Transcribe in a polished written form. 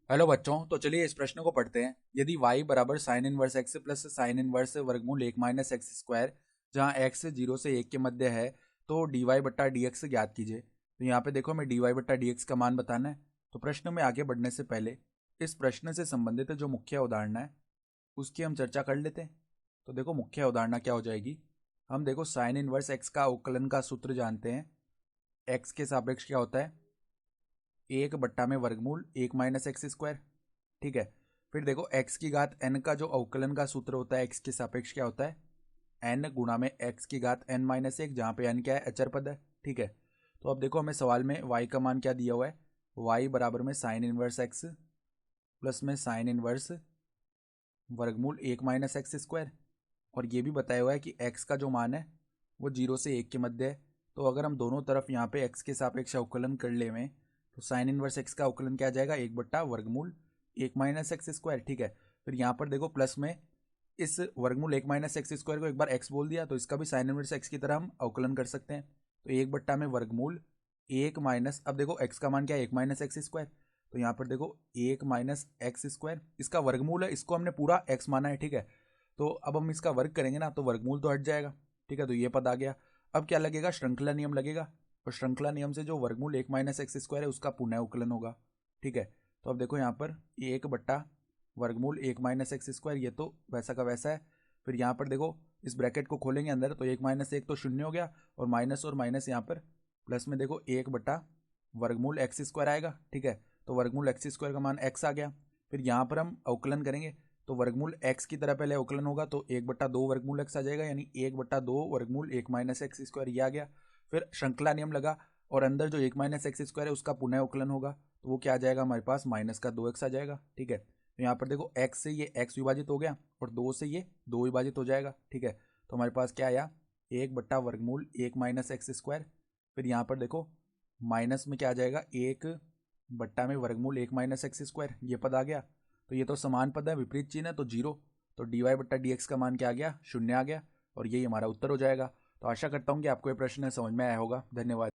Hello बच्चों, तो चलिए इस प्रश्न को पढ़ते हैं। यदि y बराबर sine inverse x plus sine inverse वर्गमूल 1 माइनस एक्स स्क्वायर, जहाँ x 0 से 1 के मध्य है, तो dy बट्टा डी एक्स ज्ञात कीजिए। तो यहाँ पे देखो, हमें dy बट्टा डी एक्स का मान बताना है। तो प्रश्न में आगे बढ़ने से पहले इस प्रश्न से संबंधित जो मुख्य अवधारणा है उसकी हम चर्चा कर लेते हैं। तो देखो, मुख्य अवधारणा क्या हो जाएगी। हम देखो साइन इनवर्स एक्स का अवकलन का सूत्र जानते हैं। एक्स के सापेक्ष क्या होता है, 1 बट्टा में वर्गमूल 1 माइनस एक्स स्क्वायर। ठीक है। फिर देखो x की घात n का जो अवकलन का सूत्र होता है x के सापेक्ष क्या होता है, n गुणा में x की घात n माइनस एक, जहाँ पे n क्या है, अचर पद है। ठीक है। तो अब देखो, हमें सवाल में y का मान क्या दिया हुआ है, y बराबर में साइन इनवर्स x प्लस में साइन इनवर्स वर्गमूल 1 माइनस एक्स स्क्वायर। और ये भी बताया हुआ है कि x का जो मान है वो 0 से 1 के मध्य है। तो अगर हम दोनों तरफ यहाँ पे x के सापेक्ष अवकलन कर ले में, तो साइन इनवर्स x का अवकलन क्या आ जाएगा, 1 बट्टा वर्गमूल 1 माइनस एक्स स्क्वायर। ठीक है। फिर यहाँ पर देखो प्लस में इस वर्गमूल 1 माइनस एक्स स्क्वायर को एक बार x बोल दिया, तो इसका भी साइन इनवर्स x की तरह हम अवकलन कर सकते हैं। तो 1 बट्टा में वर्गमूल 1 माइनस, अब देखो x का मान क्या है, 1 माइनस एक्स स्क्वायर। तो यहाँ पर देखो 1 माइनस एक्स स्क्वायर, इसका वर्गमूल है, इसको हमने पूरा x माना है। ठीक है। तो अब हम इसका वर्ग करेंगे ना, तो वर्गमूल तो हट जाएगा। ठीक है। तो ये पद आ गया। अब क्या लगेगा, श्रृंखला नियम लगेगा। और श्रृंखला नियम से जो वर्गमूल 1 माइनस एक्स स्क्वायर है उसका पुनः अवकलन होगा। ठीक है। तो अब देखो यहाँ पर 1 बट्टा वर्गमूल 1 माइनस एक्स स्क्वायर, ये तो वैसा का वैसा है। फिर यहाँ पर देखो, इस ब्रैकेट को खोलेंगे अंदर, तो 1 माइनस 1 तो शून्य हो गया, और माइनस यहाँ पर प्लस में देखो 1 बट्टा वर्गमूल एक्स स्क्वायर आएगा। ठीक है। तो वर्गमूल एक्स स्क्वायर का मान x आ गया। फिर यहाँ पर हम अवकलन करेंगे, तो वर्गमूल x की तरह पहले अवकलन होगा, तो 1/2 वर्गमूल x आ जाएगा, यानी 1/2 वर्गमूल 1 माइनस एक्स स्क्वायर, ये आ गया। फिर श्रृंखला नियम लगा, और अंदर जो 1 माइनस एक्स स्क्वायर है उसका पुनः अवकलन होगा, तो वो क्या आ जाएगा हमारे पास, माइनस का 2x आ जाएगा। ठीक है। तो यहाँ पर देखो x से ये x विभाजित हो गया, और 2 से ये 2 विभाजित हो जाएगा। ठीक है। तो हमारे पास क्या आया, 1 बट्टा वर्गमूल 1 माइनस एक्स स्क्वायर। फिर यहाँ पर देखो माइनस में क्या आ जाएगा, 1 बट्टा में वर्गमूल 1 माइनस एक्स स्क्वायर, ये पद आ गया। तो ये तो समान पद है, विपरीत चिन्ह है, तो जीरो। तो डी वाई बट्टा डी एक्स का मान क्या आ गया, शून्य आ गया। और यही हमारा उत्तर हो जाएगा। तो आशा करता हूँ कि आपको ये प्रश्न समझ में आया होगा। धन्यवाद।